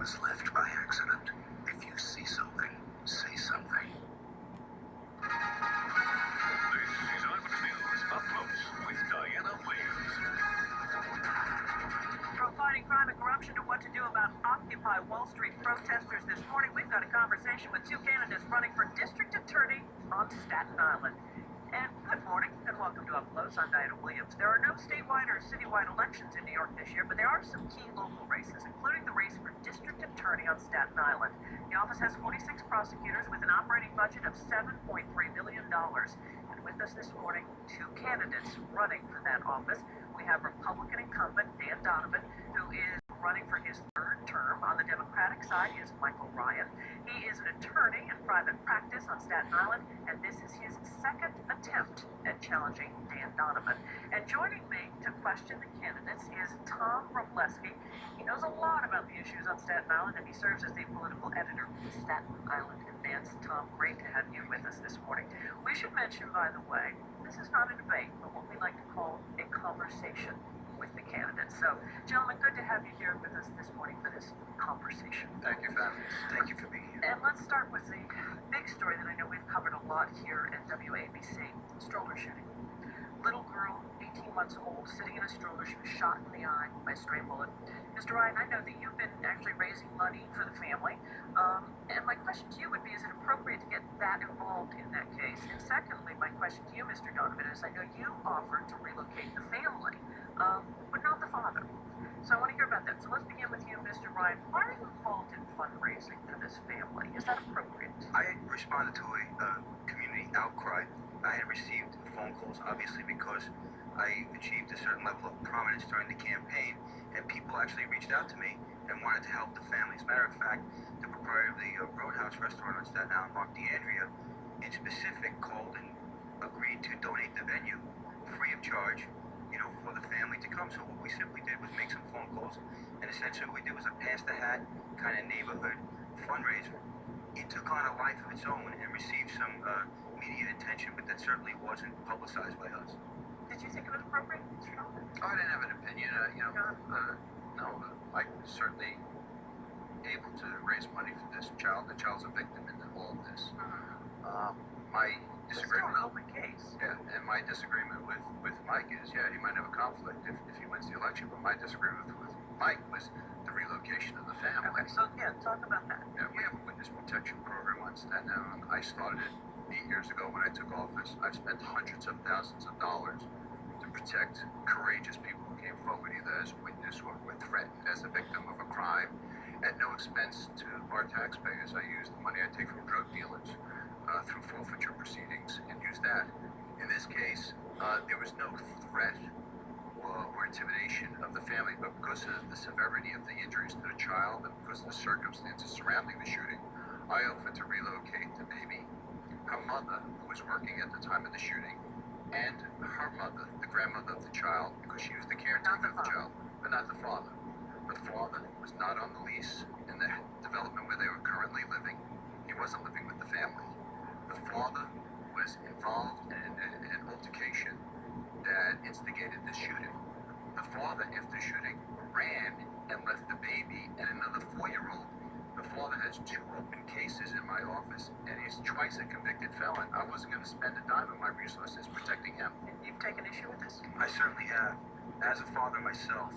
was left by accident. If you see something, say something. This is Eyewitness News Up Close with Diana Williams. From fighting crime and corruption to what to do about Occupy Wall Street protesters this morning, we've got a conversation with two candidates running for district attorney on Staten Island. And good morning and welcome to Up Close. I'm Diana Williams. There are no statewide or citywide elections in New York this year, but there are some key local races, including the race for district attorney on Staten Island. The office has 46 prosecutors with an operating budget of $7.3 million. And with us this morning, two candidates running for that office. We have Republican incumbent Dan Donovan, who is running for his third term. On the Democratic side is Michael Ryan. He is an attorney in private practice on Staten Island, and this is his second attempt at challenging Dan Donovan. And joining me to question the candidates is Tom Robleski. He knows a lot about the issues on Staten Island, and he serves as the political editor for the Staten Island Advance. Tom, great to have you with us this morning. We should mention, by the way, this is not a debate, but what we like to call a conversation with the candidates. So, gentlemen, good to have you here with us this morning for this conversation. Thank you for having us. Thank you for being here. And let's start with the big story that I know we've covered a lot here at WABC, stroller shooting. Little girl, 18 months old, sitting in a stroller. She was shot in the eye by a stray bullet. Mr. Ryan, I know that you've been actually raising money for the family. And my question to you would be, is it appropriate to get that involved in that case? And secondly, my question to you, Mr. Donovan, is I know you offered to relocate the family, but not the father. So I want to hear about that. So let's begin with you, Mr. Ryan. Why are you involved in fundraising for this family? Is that appropriate? I responded to a community outcry. I had received phone calls, obviously, because I achieved a certain level of prominence during the campaign, and people actually reached out to me and wanted to help the family. As a matter of fact, the proprietor of the Roadhouse restaurant on Staten Island, Mark DeAndrea, in specific called and agreed to donate the venue free of charge, for the family to come. So what we simply did was make some phone calls, and essentially what we did was a pass-the-hat kind of neighborhood fundraiser. It took on a life of its own and received some media attention, but that certainly wasn't publicized by us. Did you think it was appropriate, Mr. Donovan? I didn't have an opinion. No, I was certainly able to raise money for this child. The child's a victim in all of this. My It's still disagreement, an open case. yeah, and my disagreement with Mike is, yeah, he might have a conflict if he wins the election, but my disagreement with Mike was the relocation of the family. Okay, so yeah, talk about that. Yeah, we have a witness protection program on Staten Island. I started it 8 years ago when I took office. I've spent hundreds of thousands of dollars to protect courageous people who came forward either as a witness or were threatened as a victim of a crime at no expense to our taxpayers. I use the money I take from drug dealers through forfeiture proceedings and use that. In this case, there was no threat or intimidation of the family, but because of the severity of the injuries to the child and because of the circumstances surrounding the shooting, I offered to relocate the baby, her mother, who was working at the time of the shooting, and her mother, the grandmother of the child, because she was the caretaker of the child, but not the father. The father was not on the lease in the development where they were currently living. He wasn't living with the family. The father was involved in an altercation that instigated the shooting. The father, after shooting, ran and left the baby and another 4-year-old. The father has 2 open cases in my office, and he's twice a convicted felon. I wasn't going to spend a dime of my resources protecting him. You've taken issue with this? I certainly have. As a father myself,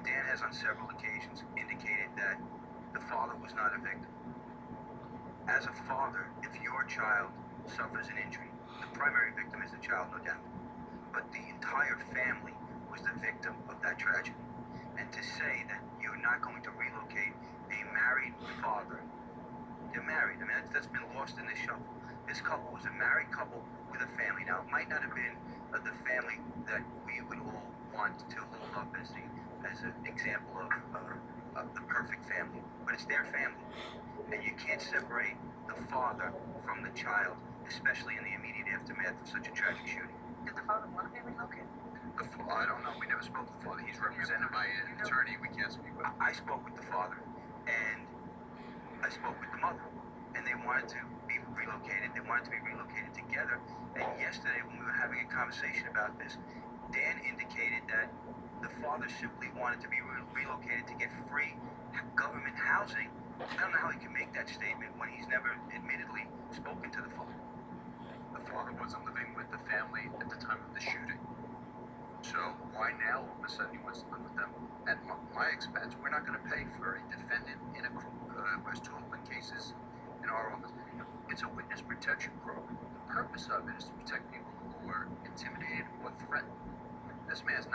Dan has on several occasions indicated that the father was not a victim. As a father, if your child suffers an injury, the primary victim is the child, no doubt. But the entire family was the victim of that tragedy. And to say that you're not going to relocate a married father, they're married. I mean, that's been lost in this shuffle. This couple was a married couple with a family. Now, it might not have been the family that we would all want to hold up as an example of the perfect family, but it's their family. And you can't separate the father from the child, especially in the immediate aftermath of such a tragic shooting. Did the father want to be relocated? I don't know. We never spoke to the father. He's represented by an attorney. We can't speak with him. I spoke with the father, and I spoke with the mother, and they wanted to be relocated. They wanted to be relocated together. And yesterday, when we were having a conversation about this, Dan indicated that the father simply wanted to be relocated to get free government housing, I don't know how he can make that statement when he's never admittedly spoken to the father. The father wasn't living with the family at the time of the shooting. So why now all of a sudden he wants to live with them at my expense? We're not going to pay for a defendant in a who has 2 open cases in our office. It's a witness protection program. The purpose of it is to protect people who are intimidated or threatened. This man's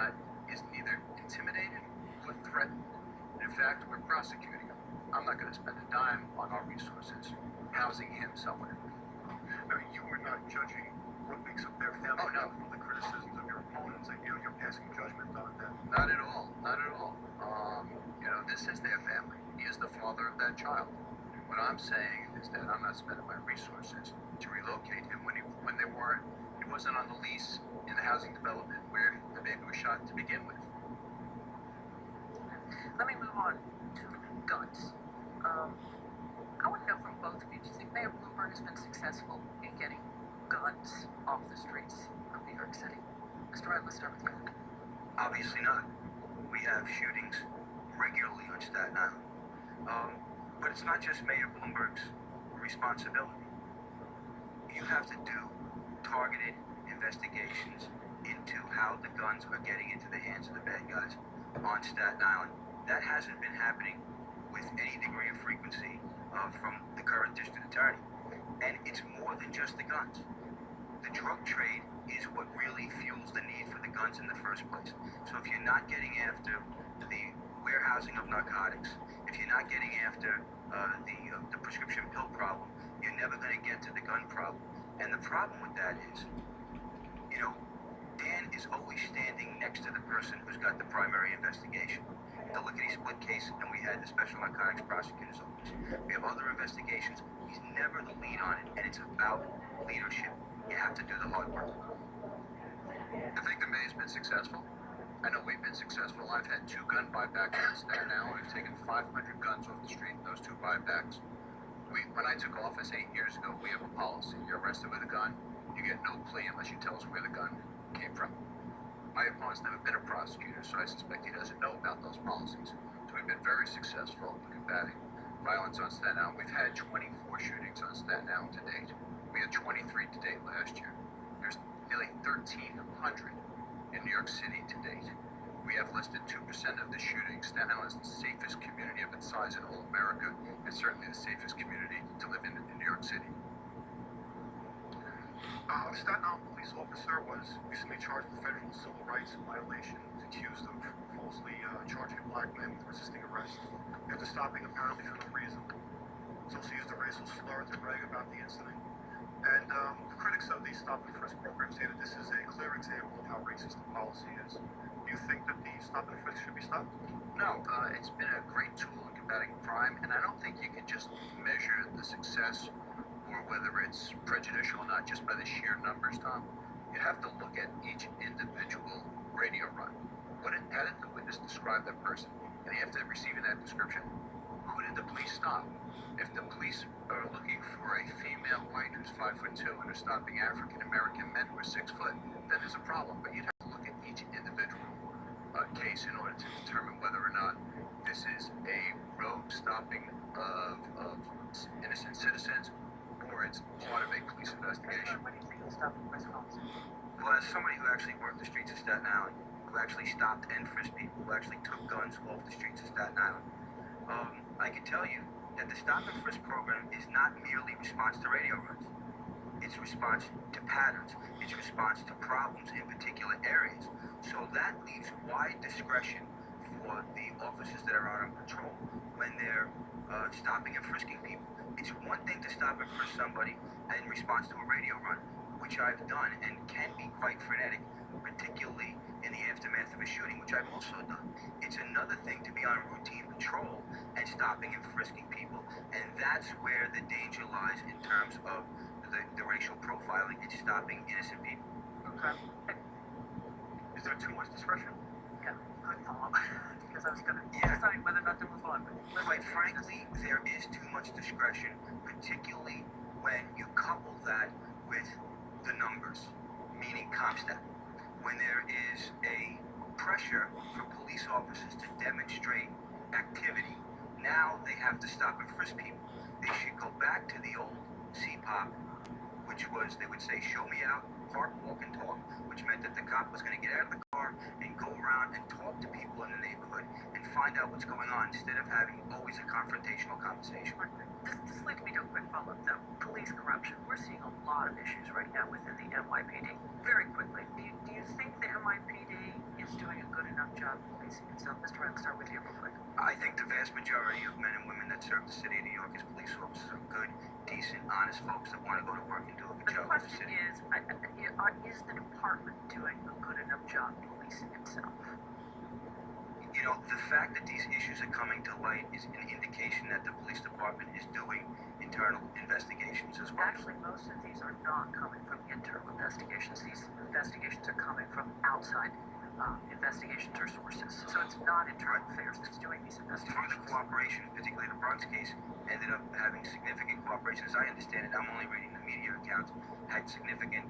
is neither intimidated or threatened. In fact, we're prosecuting him. I'm not going to spend a dime on our resources housing him somewhere. I mean, you are not judging what makes up their family. Oh, no. From the criticisms of your opponents, and you're passing judgment on them. Not at all. Not at all. This is their family. He is the father of that child. What I'm saying is that I'm not spending my resources to relocate him when he wasn't on the lease in the housing development where the baby was shot to begin with. Let me move on to guns. I want to know from both of you, do you think Mayor Bloomberg has been successful in getting guns off the streets of New York City? Mr. Wright, let's start with you. Obviously not. We have shootings regularly on Staten Island. But it's not just Mayor Bloomberg's responsibility. You have to do targeted investigations into how the guns are getting into the hands of the bad guys on Staten Island. That hasn't been happening with any degree of frequency from the current district attorney. And it's more than just the guns. The drug trade is what really fuels the need for the guns in the first place. So if you're not getting after the warehousing of narcotics, if you're not getting after the prescription pill problem, you're never going to get to the gun problem. And the problem with that is, Dan is always standing next to the person who's got the primary investigation. The lickety-split case, and we had the Special Narcotics Prosecutor's Office. We have other investigations. He's never the lead on it, and it's about leadership. You have to do the hard work. I think the mayor's been successful. I know we've been successful. I've had 2 gun buybacks on Staten Island. We've taken 500 guns off the street in those 2 buybacks. When I took office 8 years ago, we have a policy. You're arrested with a gun, you get no plea unless you tell us where the gun came from. My opponent's never been a prosecutor, so I suspect he doesn't know about those policies. So we've been very successful in combating violence on Staten Island. We've had 24 shootings on Staten Island to date. We had 23 to date last year. There's nearly 1,300 in New York City to date. We have less than 2% of the shootings. Staten Island is the safest community of its size in all America, and certainly the safest community to live in New York City. A Staten Island police officer was recently charged with federal civil rights violation. He was accused of falsely charging a black man with resisting arrest after stopping apparently for no reason. He's also used a racial slur to brag about the incident. And the critics of the Stop and Frisk program say that this is a clear example of how racist the policy is. Do you think that the Stop and Frisk should be stopped? No, it's been a great tool in combating crime, and I don't think you can just measure the success or whether it's prejudicial or not just by the sheer numbers, Tom. You have to look at each individual radio run. How did the witness describe that person? And after receiving that description, who did the police stop? If the police are looking for a female white who's 5'2" and are stopping African American men who are 6 foot, then there's a problem. But you'd have to look at each individual case in order to determine whether or not this is a rogue stopping of innocent citizens or it's part of a police investigation. What do you think of the Stop and Frisk policy? Well, as somebody who actually worked the streets of Staten Island, who actually stopped and frisked people, who actually took guns off the streets of Staten Island, I can tell you that the Stop and Frisk program is not merely response to radio runs. It's response to patterns. It's response to problems in particular areas. So that leaves wide discretion for the officers that are out on patrol when they're stopping and frisking people. It's one thing to stop and frisk somebody in response to a radio run, which I've done and can be quite frenetic, particularly in the aftermath of a shooting, which I've also done. It's another thing to be on routine patrol and stopping and frisking people, and that's where the danger lies in terms of the racial profiling. It's stopping innocent people. Okay. Is there too much discretion? Yeah, good thought. Because I was going to decide whether or not to move on. But Quite frankly, there is too much discretion, particularly when you couple that with the numbers, meaning CompStat. When there is a pressure for police officers to demonstrate activity. Now they have to stop and frisk people. They should go back to the old CPOP, which was, they would say, show me out, park, walk, and talk, which meant that the cop was going to get out of the car and go around and talk to people in the neighborhood and find out what's going on instead of having always a confrontational conversation. This leads me to a quick follow-up, though. Police corruption. We're seeing a lot of issues right now within the NYPD. Very quickly, do you think the NYPD is doing a good enough job policing itself? Mr. Red, start with you real quick. I think the vast majority of men and women that serve the city of New York as police officers are good, decent, honest folks that want to go to work and do a good The job for the question city. is the department doing a good enough job policing itself? You know, the fact that these issues are coming to light is an indication that the police department is doing internal investigations as well. Actually, most of these are not coming from internal investigations. These investigations are coming from outside investigations or sources. So it's not internal affairs that's doing these Through investigations. the cooperation, particularly the Bronx case, ended up having significant cooperation. As I understand it, I'm only reading the media accounts, had significant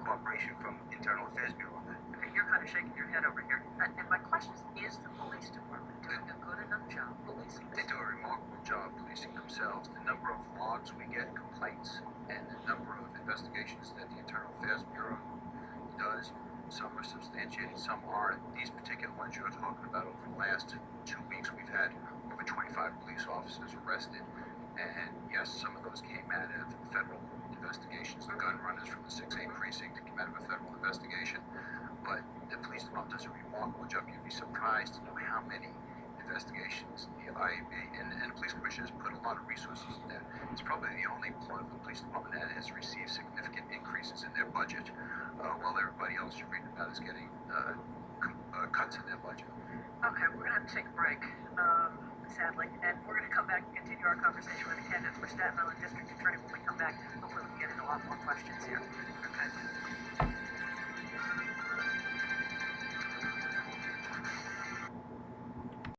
cooperation from Internal Affairs Bureau. Okay, you're kind of shaking your head over here. And my question is the police department doing a good enough job policing They this? do a remarkable job policing themselves. The number of logs we get, complaints, and the number of investigations that the Internal Affairs Bureau does, some are substantiated, some aren't. These particular ones you're talking about, over the last 2 weeks, we've had over 25 police officers arrested. And yes, some of those came out of federal investigations. The gun runners from the 6A precinct came out of a federal investigation. But the police department does a remarkable job. You'd be surprised to know how many investigations the IAB and the police commission has put a lot of resources in there. It's probably the only part of the police department that has received significant increases in their budget, while everybody else you're reading about is getting cuts in their budget. Okay, we're going to have to take a break, sadly, and we're going to come back and continue our conversation with the candidate for Staten Island District Attorney when we come back. Hopefully we can get into a lot more questions here. Okay.